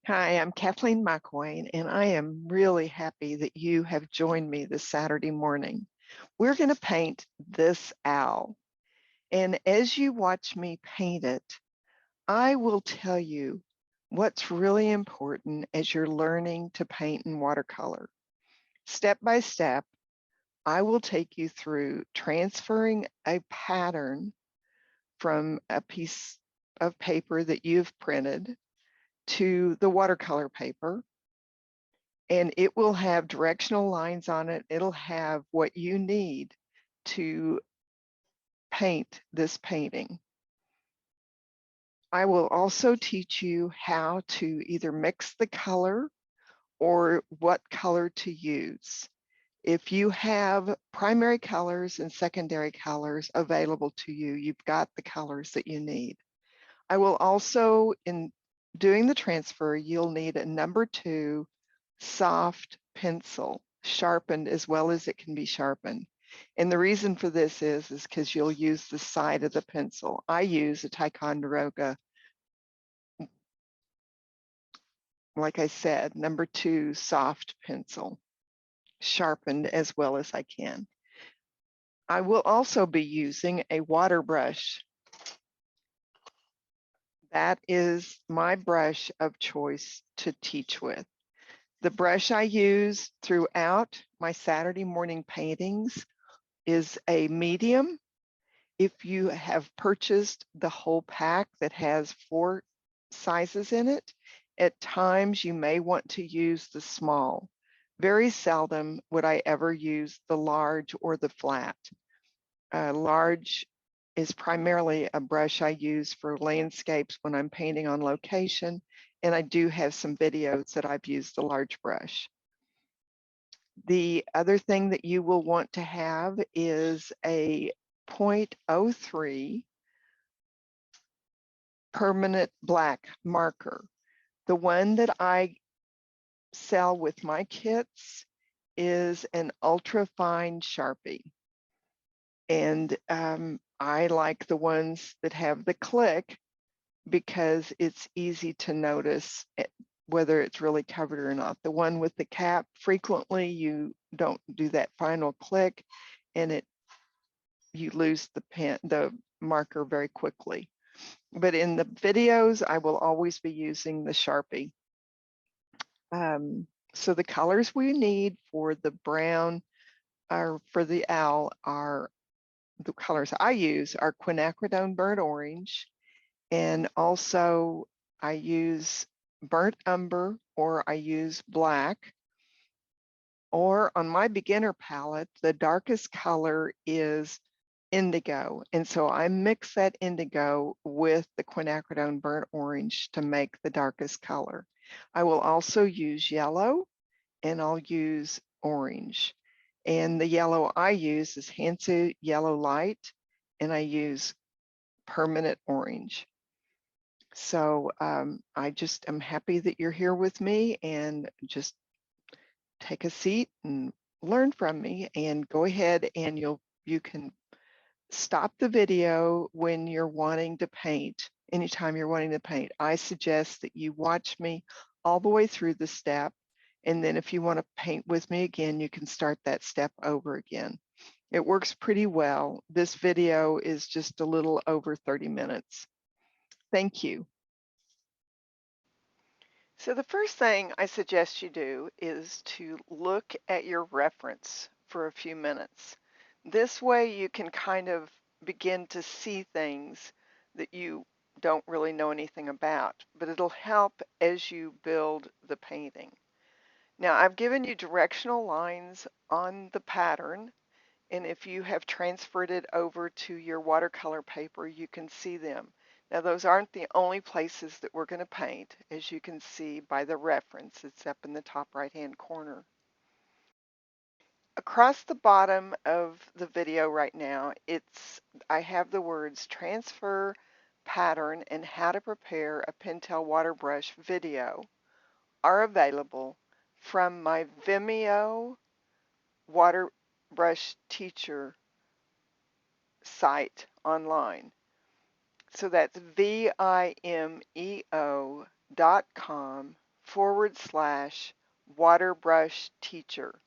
Hi, I'm Kathleen McElwaine, and I am really happy that you have joined me this Saturday morning. We're going to paint this owl, and as you watch me paint it, I will tell you what's really important as you're learning to paint in watercolor. Step by step, I will take you through transferring a pattern from a piece of paper that you've printed to the watercolor paper, and it will have directional lines on it. It'll have what you need to paint this painting. I will also teach you how to either mix the color or what color to use. If you have primary colors and secondary colors available to you, you've got the colors that you need. I will also, in doing the transfer, you'll need a number 2 soft pencil, sharpened as well as it can be sharpened. And the reason for this is because you'll use the side of the pencil. I use a Ticonderoga, like I said, number 2 soft pencil, sharpened as well as I can. I will also be using a water brush. That is my brush of choice to teach with. The brush I use throughout my Saturday morning paintings is a medium. If you have purchased the whole pack that has 4 sizes in it, at times you may want to use the small. Very seldom would I ever use the large or the flat. Large is primarily a brush I use for landscapes when I'm painting on location, and I do have some videos that I've used the large brush. The other thing that you will want to have is a 0.03 permanent black marker. The one that I sell with my kits is an ultra fine Sharpie. And I like the ones that have the click because it's easy to notice whether it's really covered or not. The one with the cap, frequently you don't do that final click and you lose the marker very quickly. But in the videos, I will always be using the Sharpie. So the colors we need for the brown or for the owl are, the colors I use are quinacridone burnt orange, and also I use burnt umber, or I use black, or on my beginner palette, the darkest color is indigo. And so I mix that indigo with the quinacridone burnt orange to make the darkest color. I will also use yellow, and I'll use orange. And the yellow I use is Hansa Yellow Light, and I use permanent orange. So I just am happy that you're here with me, and just take a seat and learn from me, and go ahead and you can stop the video when you're wanting to paint. Anytime you're wanting to paint, I suggest that you watch me all the way through the step, and then if you want to paint with me again, you can start that step over again. It works pretty well. This video is just a little over 30 minutes. Thank you. So the first thing I suggest you do is to look at your reference for a few minutes. This way you can kind of begin to see things that you don't really know anything about, but it'll help as you build the painting. Now I've given you directional lines on the pattern, and if you have transferred it over to your watercolor paper, you can see them. Now those aren't the only places that we're going to paint, as you can see by the reference. It's up in the top right hand corner. Across the bottom of the video right now, I have the words transfer, pattern, and how to prepare a Pentel water brush video are available from my Vimeo water brush teacher site online. So that's vimeo.com/watercolors. /waterbrush teacher.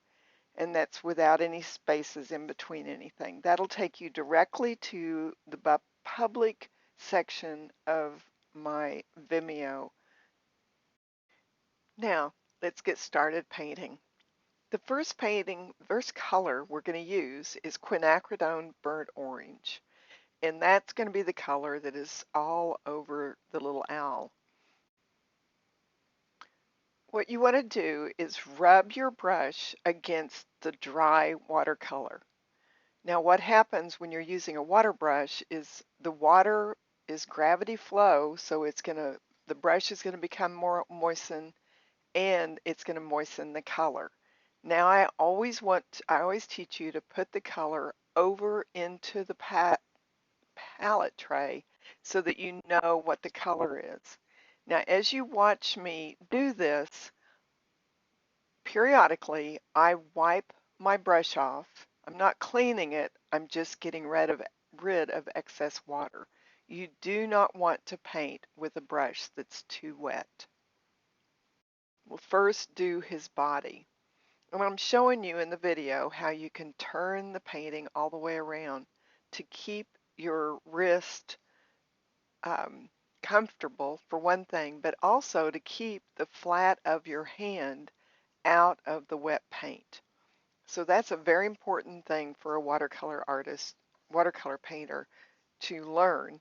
And that's without any spaces in between anything. That'll take you directly to the public section of my Vimeo. Now, let's get started painting. The first color we're going to use is quinacridone burnt orange. And that's going to be the color that is all over the little owl. What you want to do is rub your brush against the dry watercolor. Now what happens when you're using a water brush is the water is gravity flow, so the brush is going to become more moistened and it's going to moisten the color. Now I always teach you to put the color over into the palette tray so that you know what the color is. Now as you watch me do this, periodically I wipe my brush off. I'm not cleaning it, I'm just getting rid of excess water. You do not want to paint with a brush that's too wet. We'll first do his body. And I'm showing you in the video how you can turn the painting all the way around to keep your wrist comfortable for one thing, but also to keep the flat of your hand out of the wet paint. So that's a very important thing for a watercolor painter to learn,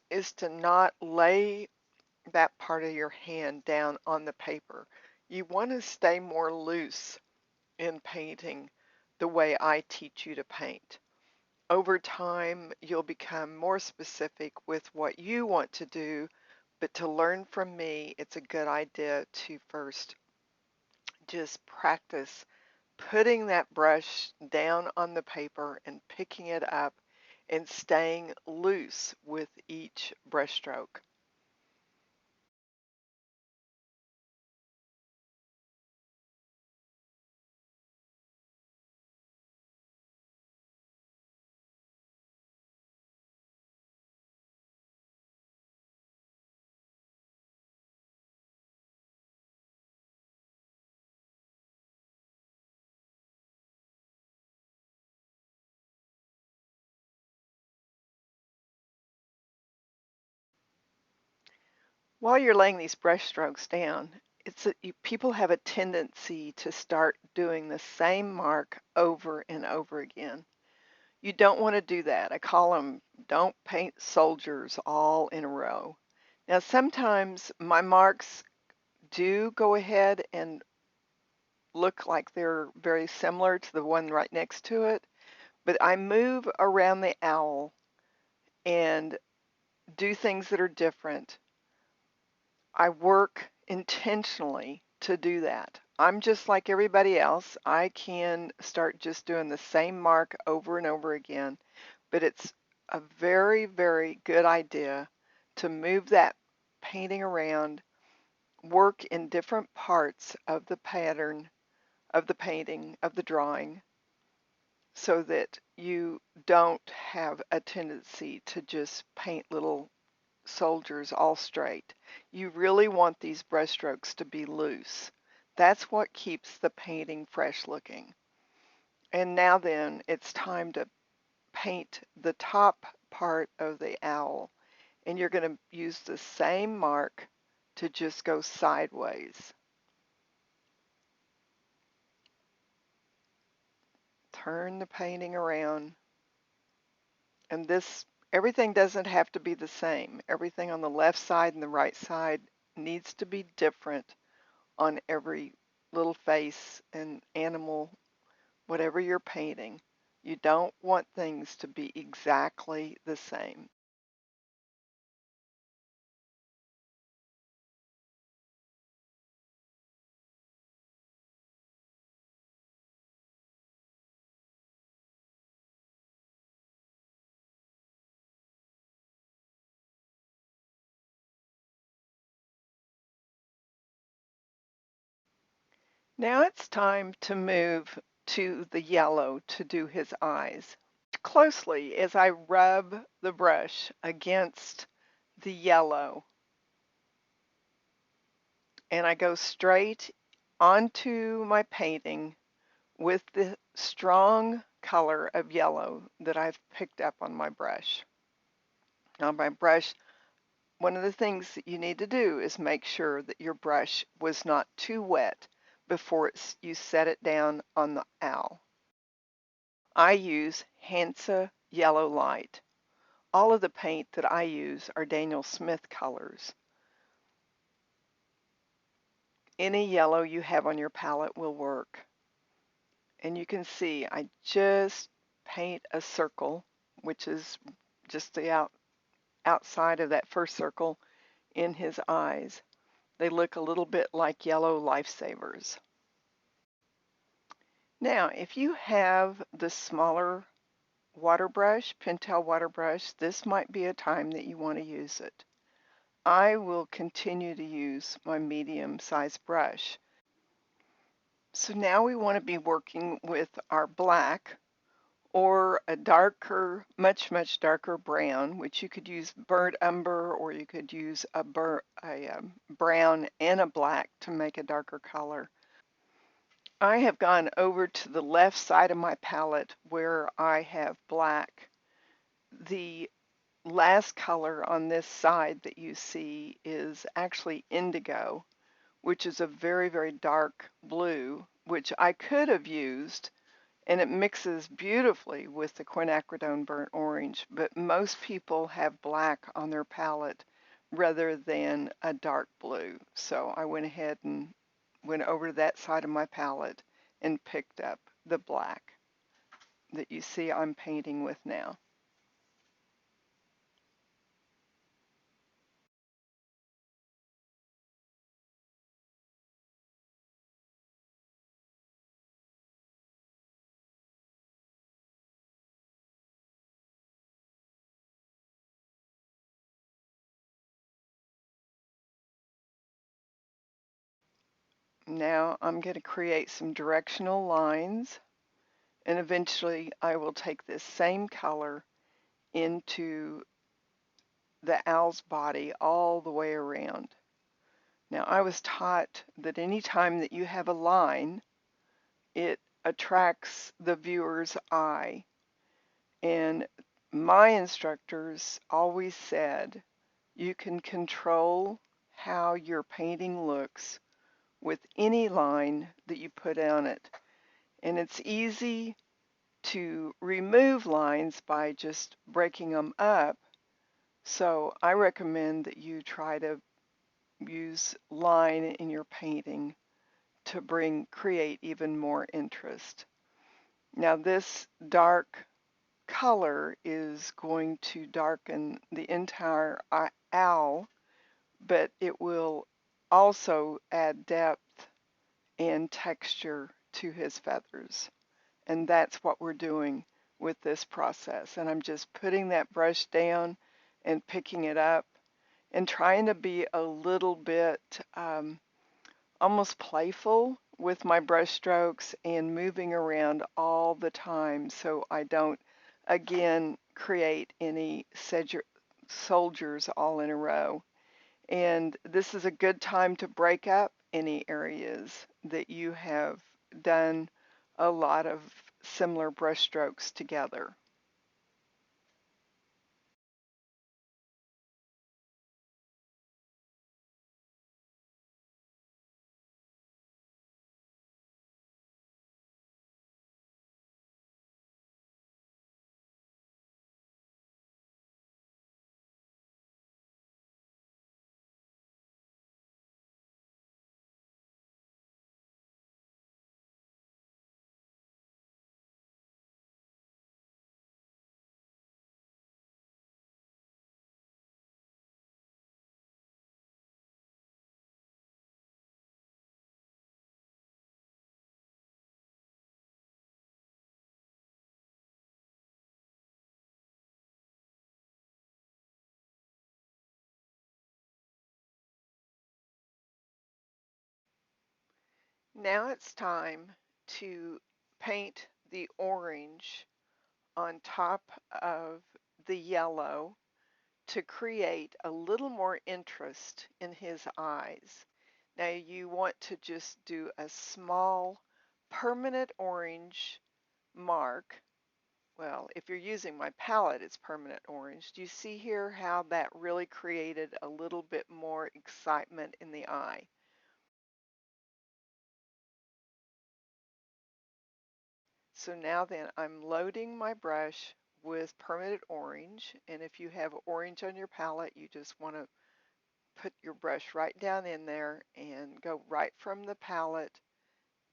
is to not lay that part of your hand down on the paper. You want to stay more loose in painting the way I teach you to paint. Over time, you'll become more specific with what you want to do, but to learn from me, it's a good idea to first just practice putting that brush down on the paper and picking it up and staying loose with each brush stroke. While you're laying these brush strokes down, people have a tendency to start doing the same mark over and over again. You don't want to do that. I call them don't paint soldiers all in a row. Now, sometimes my marks do go ahead and look like they're very similar to the one right next to it, but I move around the owl and do things that are different. I work intentionally to do that. I'm just like everybody else. I can start just doing the same mark over and over again, but it's a very, very good idea to move that painting around, work in different parts of the pattern, of the painting, of the drawing, so that you don't have a tendency to just paint little soldiers all straight. You really want these brushstrokes to be loose. That's what keeps the painting fresh looking. And now then, it's time to paint the top part of the owl. And you're going to use the same mark to just go sideways. Turn the painting around. And everything doesn't have to be the same. Everything on the left side and the right side needs to be different on every little face and animal, whatever you're painting. You don't want things to be exactly the same. Now it's time to move to the yellow to do his eyes. Closely as I rub the brush against the yellow, and I go straight onto my painting with the strong color of yellow that I've picked up on my brush. On my brush, one of the things that you need to do is make sure that your brush was not too wet before you set it down on the owl. I use Hansa Yellow Light. All of the paint that I use are Daniel Smith colors. Any yellow you have on your palette will work. And you can see I just paint a circle, which is just the outside of that first circle in his eyes. They look a little bit like yellow lifesavers. Now, if you have the smaller water brush, Pentel water brush, this might be a time that you want to use it. I will continue to use my medium-sized brush. So now we want to be working with our black or a darker, much darker brown, which you could use burnt umber, or you could use a brown and a black to make a darker color. I have gone over to the left side of my palette where I have black. The last color on this side that you see is actually indigo, which is a very dark blue, which I could have used, and it mixes beautifully with the quinacridone burnt orange, but most people have black on their palette rather than a dark blue. So I went ahead and went over to that side of my palette and picked up the black that you see I'm painting with now. Now I'm going to create some directional lines, and eventually I will take this same color into the owl's body all the way around. Now I was taught that any time that you have a line, it attracts the viewer's eye. And my instructors always said you can control how your painting looks with any line that you put on it. And it's easy to remove lines by just breaking them up. So I recommend that you try to use line in your painting to create even more interest. Now this dark color is going to darken the entire owl, but it will also add depth and texture to his feathers. And that's what we're doing with this process. And I'm just putting that brush down and picking it up and trying to be a little bit almost playful with my brush strokes and moving around all the time so I don't again create any soldiers all in a row. And this is a good time to break up any areas that you have done a lot of similar brush strokes together. Now it's time to paint the orange on top of the yellow to create a little more interest in his eyes. Now you want to just do a small permanent orange mark. Well, if you're using my palette, it's permanent orange. Do you see here how that really created a little bit more excitement in the eye? So now then I'm loading my brush with permanent orange, and if you have orange on your palette, you just want to put your brush right down in there and go right from the palette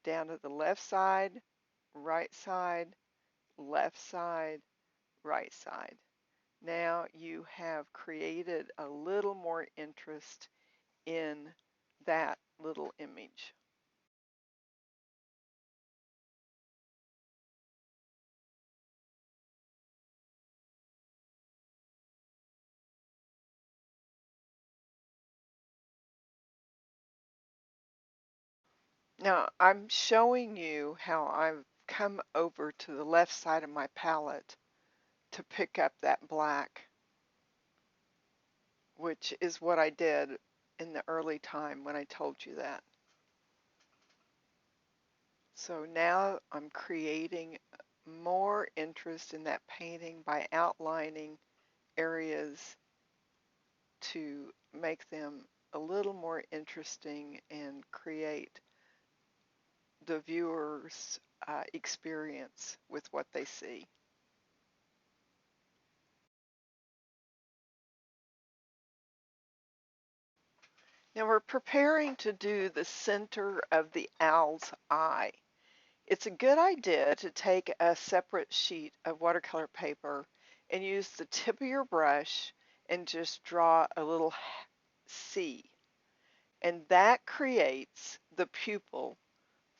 down to the left side, right side, left side, right side. Now you have created a little more interest in that little image. Now I'm showing you how I've come over to the left side of my palette to pick up that black, which is what I did in the early time when I told you that. So now I'm creating more interest in that painting by outlining areas to make them a little more interesting and create the viewer's experience with what they see. Now we're preparing to do the center of the owl's eye. It's a good idea to take a separate sheet of watercolor paper and use the tip of your brush and just draw a little C. And that creates the pupil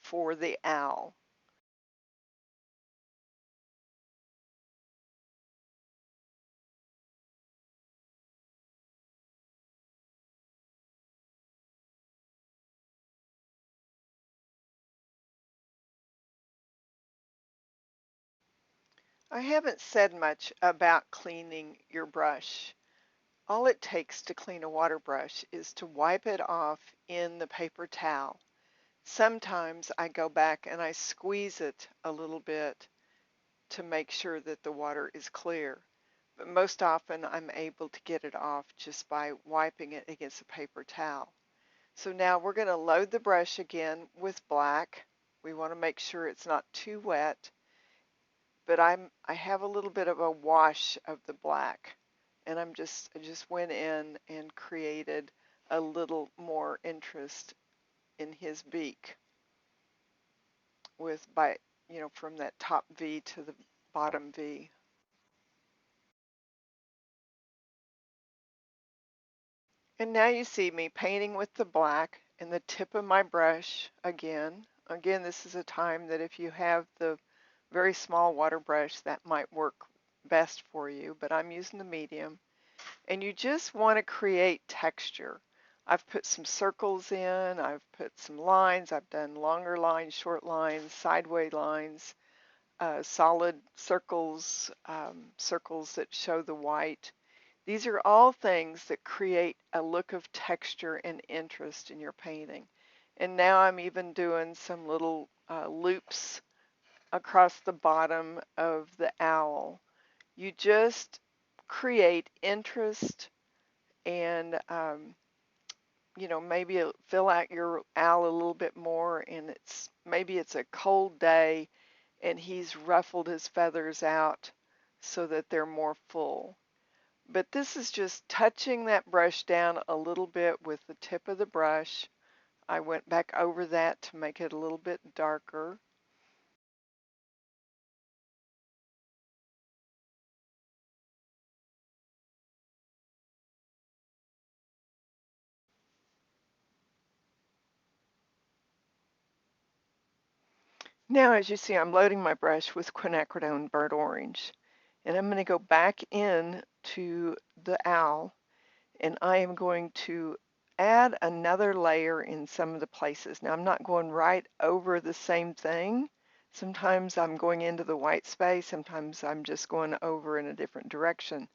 for the owl. I haven't said much about cleaning your brush. All it takes to clean a water brush is to wipe it off in the paper towel. Sometimes I go back and I squeeze it a little bit to make sure that the water is clear. But most often I'm able to get it off just by wiping it against a paper towel. So now we're going to load the brush again with black. We want to make sure it's not too wet, but I have a little bit of a wash of the black, and I just went in and created a little more interest in his beak with from that top V to the bottom V. And now you see me painting with the black and the tip of my brush again. Again, this is a time that if you have the very small water brush, that might work best for you, but I'm using the medium. And you just want to create texture. I've put some circles in, I've put some lines, I've done longer lines, short lines, sideways lines, solid circles, circles that show the white. These are all things that create a look of texture and interest in your painting. And now I'm even doing some little loops across the bottom of the owl. You just create interest and maybe fill out your owl a little bit more, and maybe it's a cold day and he's ruffled his feathers out so that they're more full. But this is just touching that brush down a little bit with the tip of the brush. I went back over that to make it a little bit darker. Now, as you see, I'm loading my brush with quinacridone burnt orange. And I'm going to go back in to the owl, and I am going to add another layer in some of the places. Now, I'm not going right over the same thing. Sometimes I'm going into the white space. Sometimes I'm just going over in a different direction.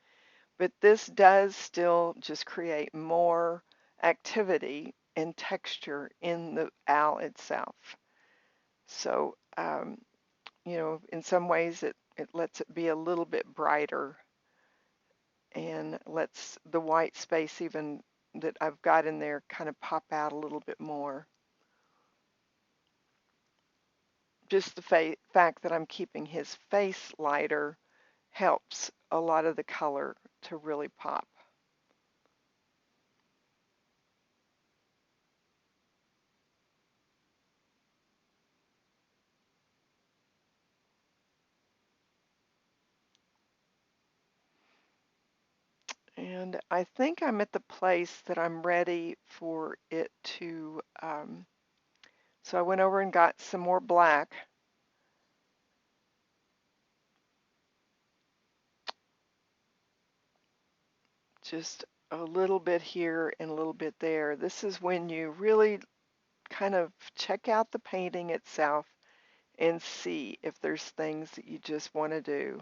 But this does still just create more activity and texture in the owl itself. So, in some ways it lets it be a little bit brighter and lets the white space even that I've got in there kind of pop out a little bit more. Just the fact that I'm keeping his face lighter helps a lot of the color to really pop. And I think I'm at the place that I'm ready for it to, so I went over and got some more black. Just a little bit here and a little bit there. This is when you really kind of check out the painting itself and see if there's things that you just want to do.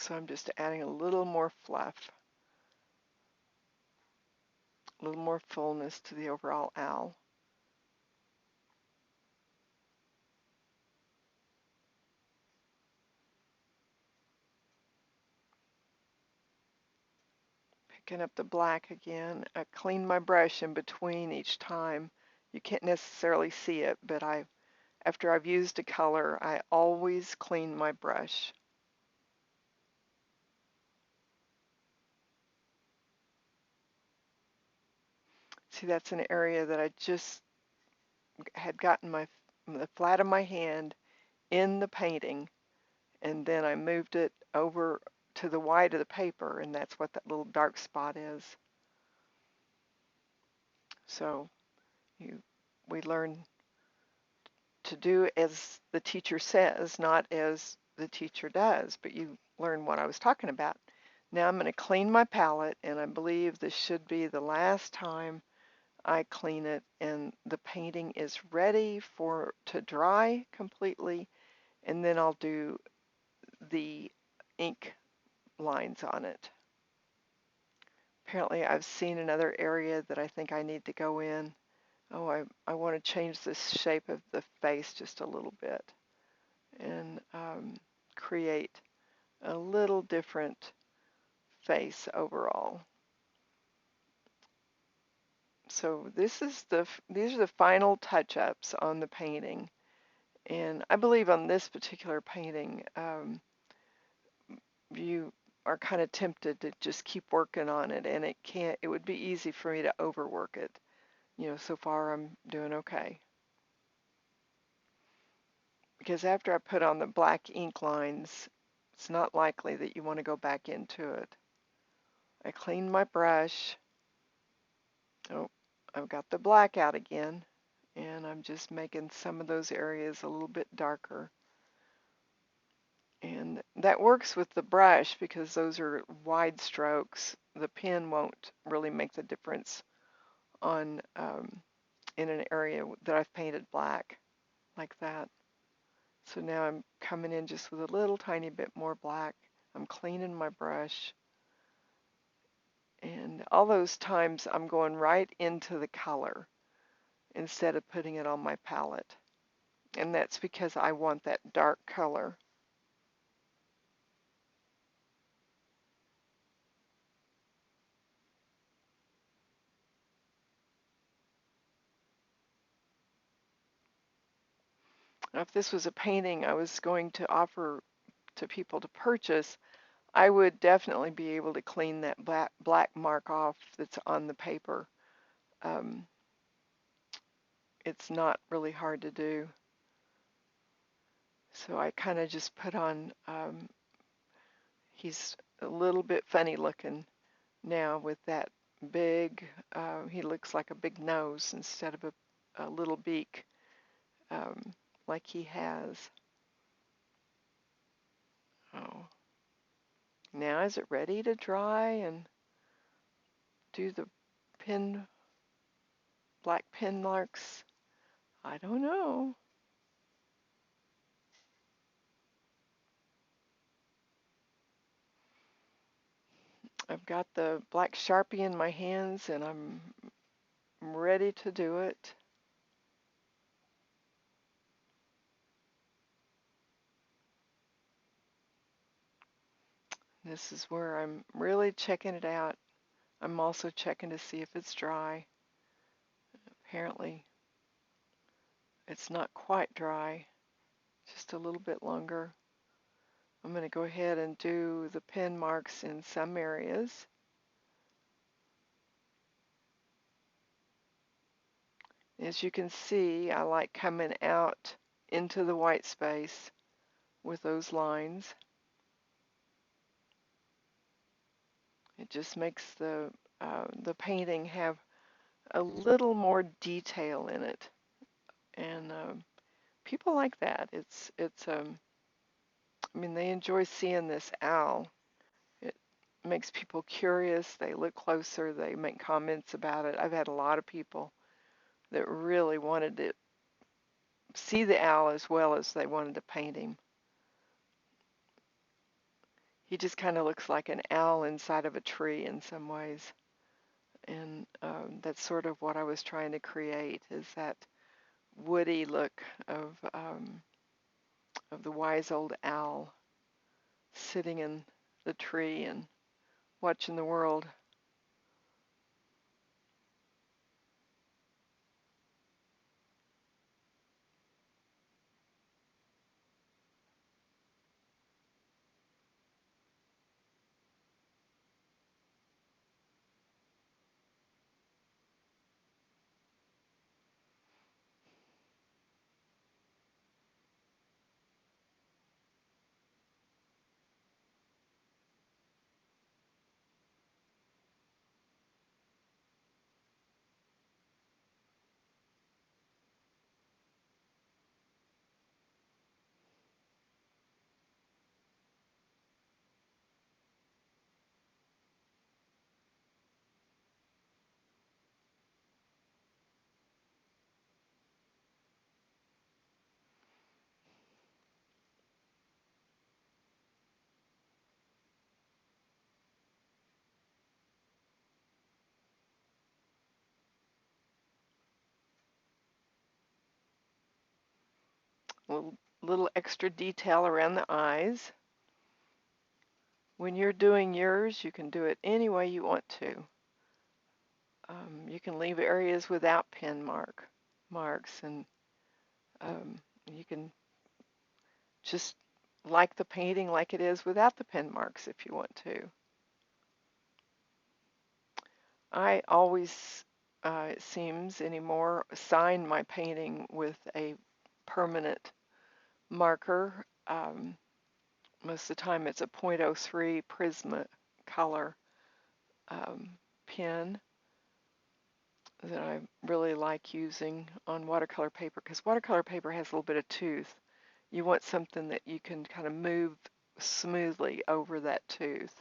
So I'm just adding a little more fluff, a little more fullness to the overall owl. Picking up the black again. I clean my brush in between each time. You can't necessarily see it, but after I've used a color, I always clean my brush. See, that's an area that I just had gotten the flat of my hand in the painting, and then I moved it over to the white of the paper, and that's what that little dark spot is. So we learn to do as the teacher says, not as the teacher does, but you learn what I was talking about. Now I'm going to clean my palette, and I believe this should be the last time I clean it, and the painting is ready to dry completely, and then I'll do the ink lines on it. Apparently I've seen another area that I think I need to go in. Oh, I want to change the shape of the face just a little bit and create a little different face overall. So these are the final touch-ups on the painting. And I believe on this particular painting, you are kind of tempted to just keep working on it, and it would be easy for me to overwork it. So far I'm doing okay. Because after I put on the black ink lines, it's not likely that you want to go back into it. I cleaned my brush. Oh, I've got the black out again, and I'm just making some of those areas a little bit darker. And that works with the brush because those are wide strokes. The pen won't really make the difference on in an area that I've painted black like that. So now I'm coming in just with a little tiny bit more black. I'm cleaning my brush. And all those times I'm going right into the color instead of putting it on my palette. And that's because I want that dark color. Now, if this was a painting I was going to offer to people to purchase, I would definitely be able to clean that black mark off that's on the paper. Um, it's not really hard to do. So I kind of just put on, he's a little bit funny looking now with that big, he looks like a big nose instead of a little beak like he has. Oh, now is it ready to dry and do the pen, black pen marks? I don't know. I've got the black Sharpie in my hands and I'm ready to do it. This is where I'm really checking it out. I'm also checking to see if it's dry. Apparently it's not quite dry, just a little bit longer. I'm going to go ahead and do the pen marks in some areas. As you can see, I like coming out into the white space with those lines. It just makes the painting have a little more detail in it, and people like that. I mean, they enjoy seeing this owl. It makes people curious. They look closer. They make comments about it. I've had a lot of people that really wanted to see the owl as well as they wanted to paint him. He just kind of looks like an owl inside of a tree in some ways. And that's sort of what I was trying to create, is that woody look of the wise old owl sitting in the tree and watching the world. A little extra detail around the eyes. When you're doing yours, you can do it any way you want to. You can leave areas without pen marks, and you can just like the painting like it is without the pen marks if you want to. I always, it seems anymore, sign my painting with a permanent marker. Most of the time it's a .03 Prismacolor pen that I really like using on watercolor paper, because watercolor paper has a little bit of tooth. You want something that you can kind of move smoothly over that tooth.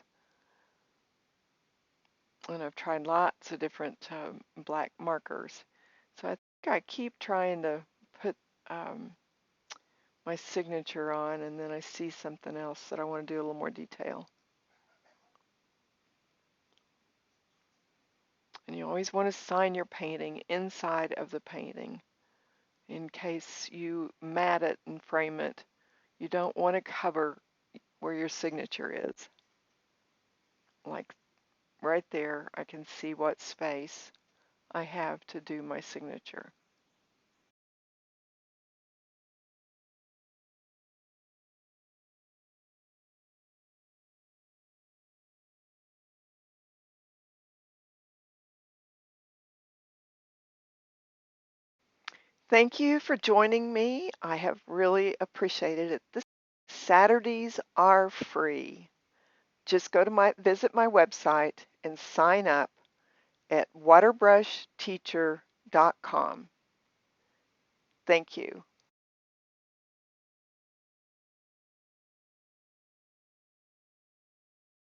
And I've tried lots of different black markers. So I think I keep trying to put my signature on, and then I see something else that I want to do a little more detail. And you always want to sign your painting inside of the painting in case you mat it and frame it. You don't want to cover where your signature is. Like right there, I can see what space I have to do my signature. Thank you for joining me. I have really appreciated it. This Saturdays are free. Just visit my website and sign up at waterbrushteacher.com. Thank you.